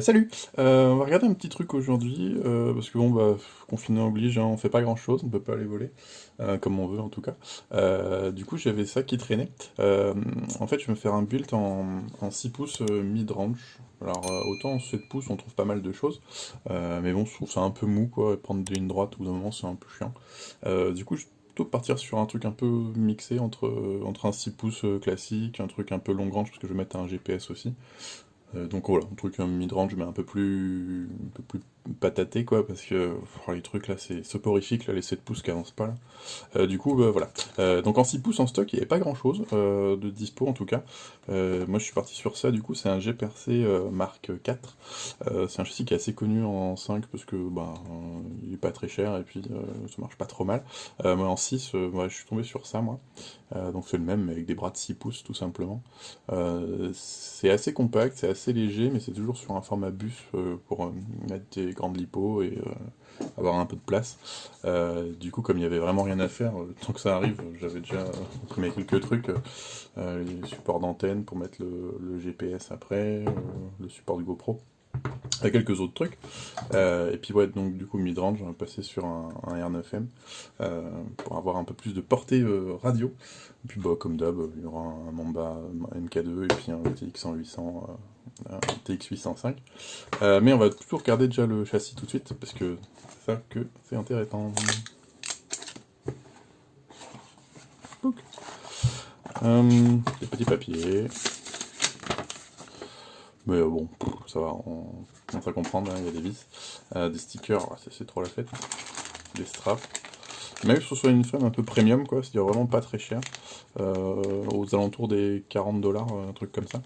Salut! On va regarder un petit truc aujourd'hui, parce que bon, bah, confinement oblige, hein, on fait pas grand-chose, on peut pas aller voler, comme on veut en tout cas. Du coup, j'avais ça qui traînait. En fait, je vais me faire un build en 6 pouces mid-range. Alors, autant en 7 pouces, on trouve pas mal de choses, mais bon, je trouve ça un peu mou, quoi, et prendre des lignes droites au bout d'un moment, c'est un peu chiant. Du coup, je vais plutôt partir sur un truc un peu mixé entre un 6 pouces classique, un truc un peu long range, parce que je vais mettre un GPS aussi. Donc voilà, un truc un mid-range mais un peu plus pataté quoi, parce que les trucs là c'est soporifique, là les 7 pouces qui avancent pas là. Du coup, bah, voilà. Donc en 6 pouces en stock, il n'y avait pas grand chose de dispo en tout cas. Moi je suis parti sur ça, du coup c'est un G percé Mark IV. C'est un châssis qui est assez connu en 5 parce que bah, il est pas très cher et puis ça marche pas trop mal. Mais en 6, ouais, je suis tombé sur ça moi. Donc c'est le même mais avec des bras de 6 pouces tout simplement. C'est assez compact, c'est assez léger, mais c'est toujours sur un format bus pour mettre des grandes lipos et avoir un peu de place. Du coup, comme il y avait vraiment rien à faire, tant que ça arrive, j'avais déjà imprimé quelques trucs, les supports d'antenne pour mettre le GPS après, le support de GoPro, et quelques autres trucs. Et puis ouais, donc du coup mid-range, on va passer sur un R9M pour avoir un peu plus de portée radio. Et puis bah comme d'hab, il y aura un Mamba MK2 et puis un TX 100 un TX 805. Mais on va plutôt regarder déjà le châssis tout de suite parce que c'est ça que c'est intéressant. Donc, des petits papiers. Mais bon, ça va, on commence à comprendre, hein, il y a des vis. Des stickers, c'est trop la fête. Des straps. Même que ce soit une frame un peu premium, quoi, c'est-à-dire vraiment pas très cher, aux alentours des 40 $, un truc comme ça.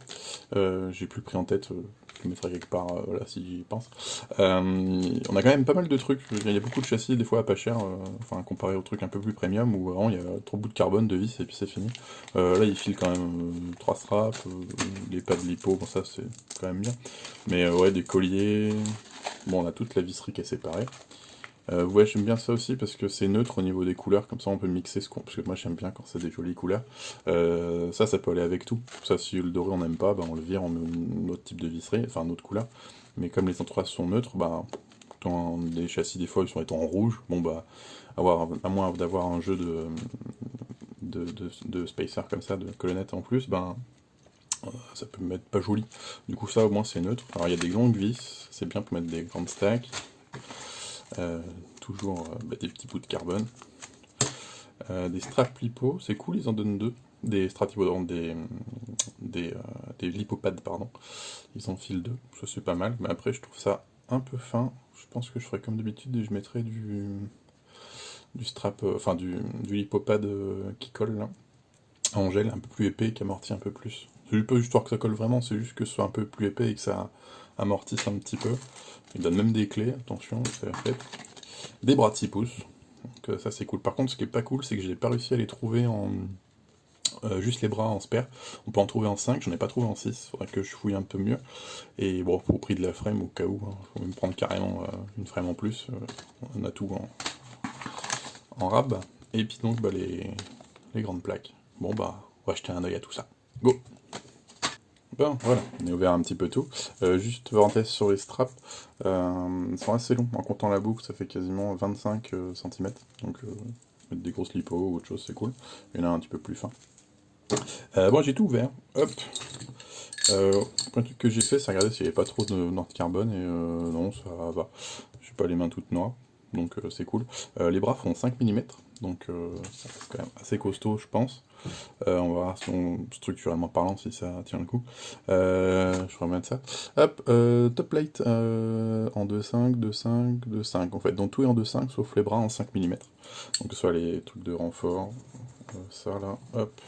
J'ai plus pris en tête, je le mettrai quelque part là si j'y pense. On a quand même pas mal de trucs, il y a beaucoup de châssis des fois à pas cher, enfin comparé aux trucs un peu plus premium où vraiment il y a trop de bouts de carbone, de vis et puis c'est fini. Là il file quand même 3 straps, les pads de lipo, bon ça c'est quand même bien. Mais ouais, des colliers, bon on a toute la visserie qui est séparée. Ouais, j'aime bien ça aussi parce que c'est neutre au niveau des couleurs, comme ça on peut mixer ce qu'on... Parce que moi j'aime bien quand c'est des jolies couleurs. Ça peut aller avec tout. Ça, si le doré on n'aime pas, bah, on le vire, on met un autre type de visserie, enfin une autre couleur. Mais comme les entourages sont neutres, bah, dans les châssis des fois ils sont étant en rouge, bon bah, à moins d'avoir un jeu de spacer comme ça, de colonnettes en plus, ben ça peut mettre pas joli. Du coup ça au moins c'est neutre. Alors il y a des longues vis, c'est bien pour mettre des grandes stacks. Euh, Toujours bah, des petits bouts de carbone. Des straps lipo, c'est cool, ils en donnent deux. Des straps lipo, des lipopads, pardon. Ils en filent deux, ça c'est pas mal. Mais après, je trouve ça un peu fin. Je pense que je ferai comme d'habitude et je mettrai du strap, enfin du lipopad qui colle là, en gel, un peu plus épais, qui amortit un peu plus. C'est pas histoire que ça colle vraiment, c'est juste que ce soit un peu plus épais et que ça amortisse un petit peu. Il donne même des clés, attention, c'est la fête. Des bras de 6 pouces, donc ça c'est cool. Par contre, ce qui est pas cool, c'est que j'ai pas réussi à les trouver en juste les bras en spare. On peut en trouver en 5, j'en ai pas trouvé en 6, faudrait que je fouille un peu mieux. Et bon, au prix de la frame, au cas où, hein, faut même prendre carrément une frame en plus. On a tout en rab. Et puis donc, bah, les grandes plaques. Bon, bah, on va jeter un œil à tout ça. Go! Bon, voilà, on a ouvert un petit peu tout. Juste parenthèse sur les straps, ils sont assez longs. En comptant la boucle, ça fait quasiment 25 cm. Donc, mettre des grosses lipos ou autre chose, c'est cool. Il y en a un petit peu plus fin. Bon, j'ai tout ouvert. Hop. Le truc que j'ai fait, c'est regarder s'il n'y avait pas trop de noix de carbone. Et non, ça va. J'ai pas les mains toutes noires. Donc, c'est cool. Les bras font 5 mm. Donc, c'est quand même assez costaud, je pense. On va voir structurellement parlant si ça tient le coup. Je vais remettre ça. Hop, top plate en 2,5, 2,5, 2,5. En fait, donc tout est en 2,5 sauf les bras en 5 mm. Donc que ce soit les trucs de renfort, ça là, hop.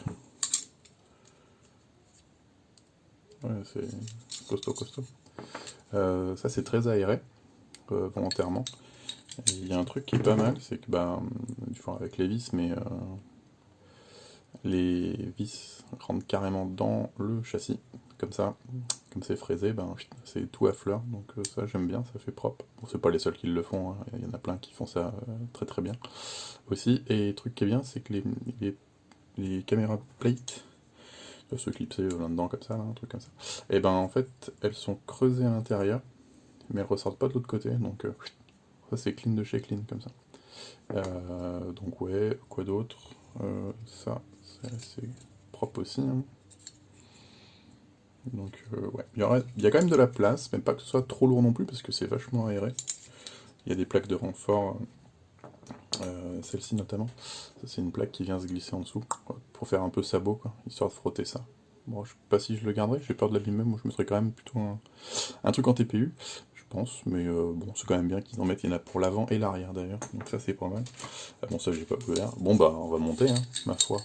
Ouais, c'est costaud, costaud. Ça c'est très aéré, volontairement. Et il y a un truc qui est pas mal, c'est que bah, du coup avec les vis, mais les vis rentrent carrément dans le châssis, comme ça, comme c'est fraisé, ben, c'est tout à fleur, donc ça j'aime bien, ça fait propre. Bon, c'est pas les seuls qui le font, hein, il y en a plein qui font ça très très bien aussi. Et le truc qui est bien, c'est que les caméras plate peuvent se clipser là-dedans comme ça, là, un truc comme ça. Et ben en fait, elles sont creusées à l'intérieur, mais elles ressortent pas de l'autre côté, donc ça c'est clean de chez clean comme ça. Donc ouais, quoi d'autre? Ça, c'est assez propre aussi, hein. Donc ouais, il y a quand même de la place, mais pas que ce soit trop lourd non plus, parce que c'est vachement aéré. Il y a des plaques de renfort, celle-ci notamment. Ça c'est une plaque qui vient se glisser en dessous, pour faire un peu sabot, quoi, histoire de frotter ça. Bon, je sais pas si je le garderai, j'ai peur de l'abîmer, moi je mettrais quand même plutôt un truc en TPU, je pense, mais bon, c'est quand même bien qu'ils en mettent, il y en a pour l'avant et l'arrière d'ailleurs, donc ça c'est pas mal. Ah bon, ça j'ai pas ouvert. Bon bah, on va monter, hein, ma foi.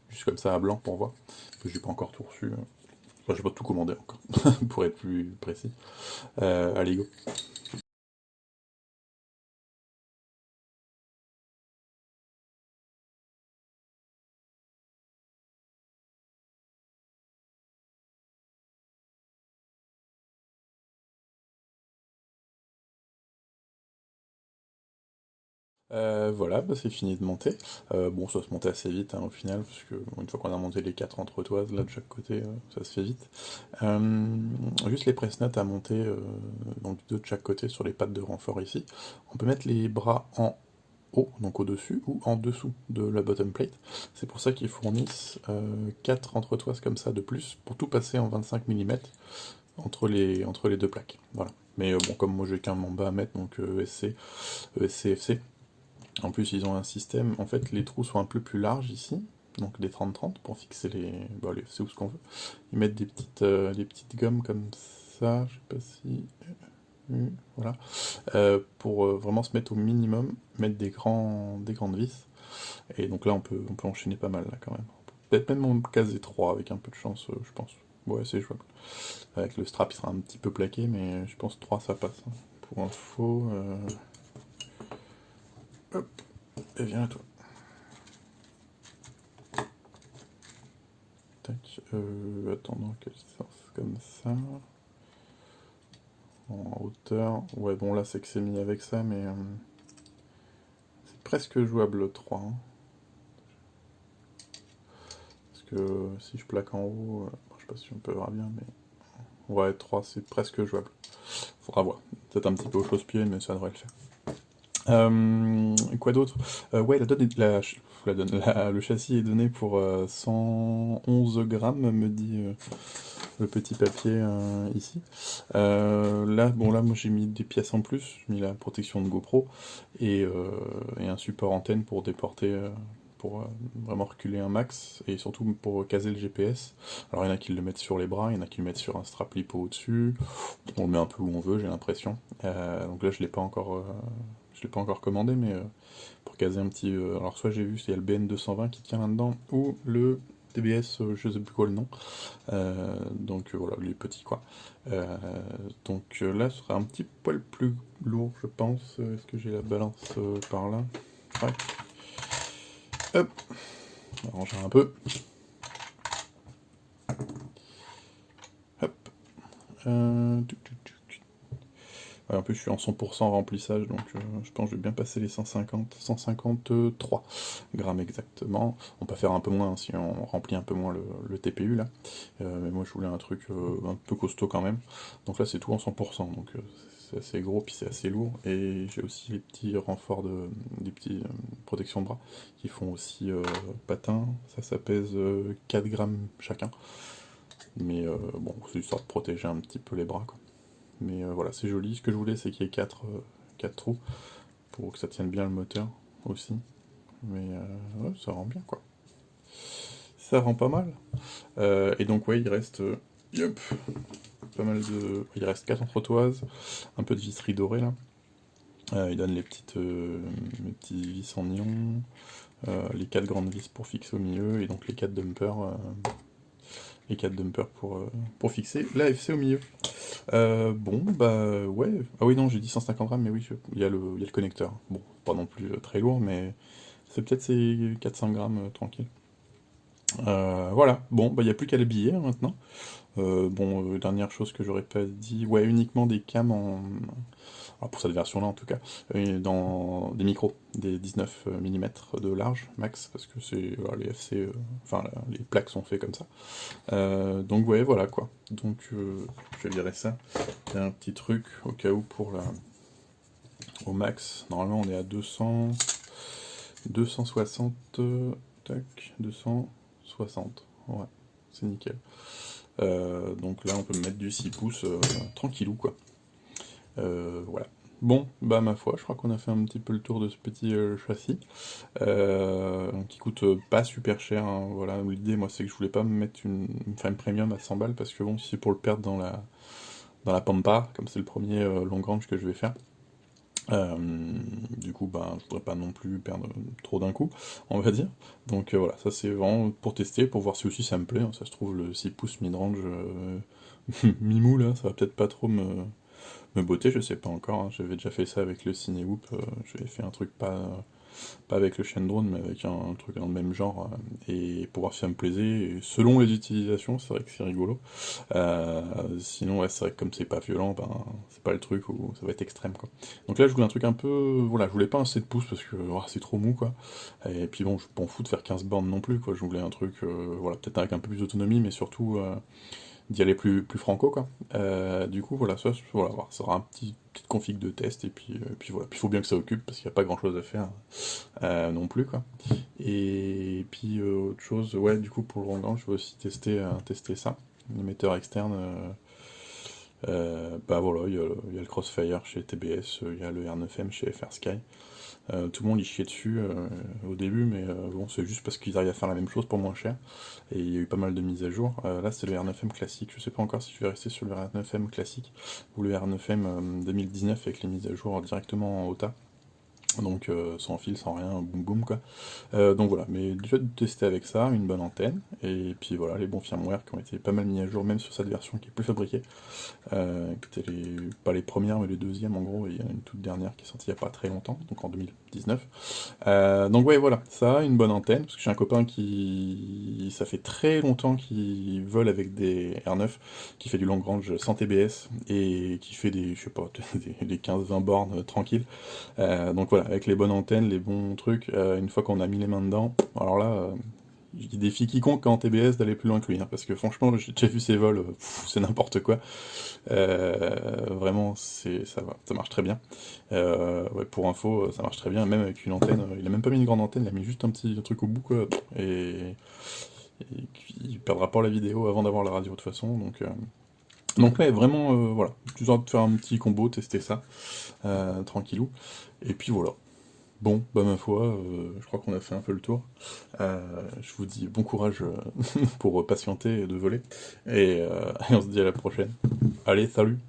Juste comme ça à blanc pour voir, parce que j'ai pas encore tout reçu. Enfin, j'ai pas tout commandé encore, pour être plus précis. Allez, go. Voilà, bah, c'est fini de monter. Bon, ça se montait assez vite hein, au final, parce que bon, une fois qu'on a monté les quatre entretoises là de chaque côté, ça se fait vite. Juste les press-notes à monter, donc deux de chaque côté sur les pattes de renfort ici. On peut mettre les bras en haut, donc au-dessus, ou en dessous de la bottom plate. C'est pour ça qu'ils fournissent 4 entretoises comme ça de plus, pour tout passer en 25 mm entre les deux plaques. Voilà. Mais bon, comme moi j'ai qu'un mamba à mettre, donc ESC, ESC, FC. En plus, ils ont un système, en fait, les trous sont un peu plus larges ici, donc des 30-30 pour fixer les FC ou ce qu'on veut. Ils mettent des petites gommes comme ça, je sais pas si... voilà. Pour vraiment se mettre au minimum, mettre des grandes vis. Et donc là, on peut enchaîner pas mal, là, quand même. Peut-être même en caser 3 avec un peu de chance, je pense. Ouais, c'est jouable. Avec le strap, il sera un petit peu plaqué, mais je pense 3 ça passe, hein. Pour info, hop, et viens à toi. Tac, attends, dans quel sens? Comme ça. En hauteur. Ouais, bon, là, c'est que c'est mis avec ça, mais c'est presque jouable le 3, hein. Parce que si je plaque en haut, je sais pas si on peut voir bien, mais ouais, 3 c'est presque jouable. Faudra voir. Peut-être un petit peu au chausse-pied, mais ça devrait le faire. Quoi d'autre? Ouais, le châssis est donné pour 111 grammes, me dit le petit papier ici. Là, bon, là, moi j'ai mis des pièces en plus, j'ai mis la protection de GoPro et un support antenne pour déporter, pour vraiment reculer un max et surtout pour caser le GPS. Alors il y en a qui le mettent sur les bras, il y en a qui le mettent sur un strap lipo au-dessus. On le met un peu où on veut, j'ai l'impression. Donc là, je l'ai pas encore commandé, mais pour caser un petit. Alors soit j'ai vu, il y a le BN220 qui tient là-dedans ou le TBS, je sais plus quoi le nom. Donc voilà, les petits quoi. Euh, donc là, ce sera un petit poil plus lourd, je pense. Est-ce que j'ai la balance par là? Ouais. Hop, on va ranger un peu. Hop. Tuc, tuc, tuc. Ouais, en plus, je suis en 100% remplissage, donc je pense que je vais bien passer les 150, 153 grammes exactement. On peut faire un peu moins hein, si on remplit un peu moins le TPU là. Mais moi, je voulais un truc un peu costaud quand même. Donc là, c'est tout en 100%, donc c'est assez gros, puis c'est assez lourd. Et j'ai aussi les petits renforts des petits protections de bras qui font aussi patin. Ça pèse 4 grammes chacun. Mais bon, c'est histoire de protéger un petit peu les bras, quoi. Mais voilà, c'est joli. Ce que je voulais, c'est qu'il y ait 4 trous pour que ça tienne bien le moteur aussi. Mais ouais, ça rend bien, quoi. Ça rend pas mal. Et donc, ouais, il reste yep, pas mal de. Il reste 4 entretoises, un peu de visserie dorée là. Il donne les petits vis en nylon, les 4 grandes vis pour fixer au milieu, et donc les 4 dumpers pour fixer la FC au milieu. Bon, bah ouais. Ah oui, non, j'ai dit 150 grammes, mais oui, il y a le connecteur. Bon, pas non plus très lourd, mais c'est peut-être ces 400 grammes tranquille. Voilà, bon, bah il n'y a plus qu'à l'habiller hein, maintenant. Dernière chose que j'aurais pas dit, ouais, uniquement des cams alors pour cette version-là en tout cas, dans des micros, des 19 mm de large max, parce que c'est voilà, les FC, les plaques sont faits comme ça. Donc ouais, voilà quoi. Donc je dirais ça. Il y a un petit truc au cas où au max. Normalement on est à 260, tac, 260. Ouais, c'est nickel. Donc là on peut mettre du 6 pouces tranquillou quoi. Voilà. Bon, bah ma foi, je crois qu'on a fait un petit peu le tour de ce petit châssis, qui coûte pas super cher, hein, voilà, l'idée moi c'est que je voulais pas me mettre une frame premium à 100 balles, parce que bon, si c'est pour le perdre dans la Pampa, comme c'est le premier long range que je vais faire, euh, du coup, bah, je voudrais pas non plus perdre trop d'un coup, on va dire. Donc voilà, ça c'est vraiment pour tester, pour voir si aussi ça me plaît, hein. Ça se trouve le 6 pouces mid-range mimou là, ça va peut-être pas trop me botter, je sais pas encore, hein. J'avais déjà fait ça avec le Cinehoop, j'avais fait un truc pas avec le chaîne drone, mais avec un truc dans le même genre, et pour voir si ça me plaisait, et selon les utilisations, c'est vrai que c'est rigolo. Sinon, ouais, c'est vrai que comme c'est pas violent, ben, c'est pas le truc où ça va être extrême, quoi. Donc là, je voulais un truc un peu, voilà, je voulais pas un 7 pouces parce que c'est trop mou, quoi. Et puis bon, je m'en fous de faire 15 bornes non plus, quoi. Je voulais un truc, voilà, peut-être avec un peu plus d'autonomie, mais surtout d'y aller plus franco quoi. Du coup voilà, voilà, ça sera un petite config de test puis voilà. Puis il faut bien que ça occupe parce qu'il n'y a pas grand chose à faire non plus quoi. Et puis autre chose, ouais du coup pour le Rongan je vais aussi tester ça. L'émetteur externe, bah voilà, il y a le Crossfire chez TBS, il y a le R9M chez FR Sky. Tout le monde y chiait dessus au début, mais bon, c'est juste parce qu'ils arrivent à faire la même chose pour moins cher. Et il y a eu pas mal de mises à jour. Là, c'est le R9M classique. Je sais pas encore si je vais rester sur le R9M classique ou le R9M 2019 avec les mises à jour directement en OTA. Donc sans fil, sans rien, boum boum quoi. Donc voilà, mais déjà de tester avec ça, une bonne antenne, et puis voilà, les bons firmware qui ont été pas mal mis à jour, même sur cette version qui est plus fabriquée. C'était pas les premières, mais les deuxièmes en gros, et il y en a une toute dernière qui est sortie il y a pas très longtemps, donc en 2019. Donc ouais, voilà, ça, une bonne antenne, parce que j'ai un copain ça fait très longtemps qu'il vole avec des R9, qui fait du long range sans TBS, et qui fait des, je sais pas, des 15-20 bornes tranquilles. Donc voilà, avec les bonnes antennes, les bons trucs, une fois qu'on a mis les mains dedans, alors là, je défie quiconque en TBS d'aller plus loin que lui, hein, parce que franchement, j'ai déjà vu ses vols, c'est n'importe quoi. Vraiment, ça marche très bien. Ouais, pour info, ça marche très bien, même avec une antenne. Il a même pas mis une grande antenne, il a mis juste un petit truc au bout, quoi. Et il perdra pas la vidéo avant d'avoir la radio de toute façon, donc ouais, vraiment, voilà, tu de faire un petit combo, tester ça, tranquillou, et puis voilà. Bon, bah ma foi, je crois qu'on a fait un peu le tour. Je vous dis bon courage pour patienter et de voler, et on se dit à la prochaine. Allez, salut!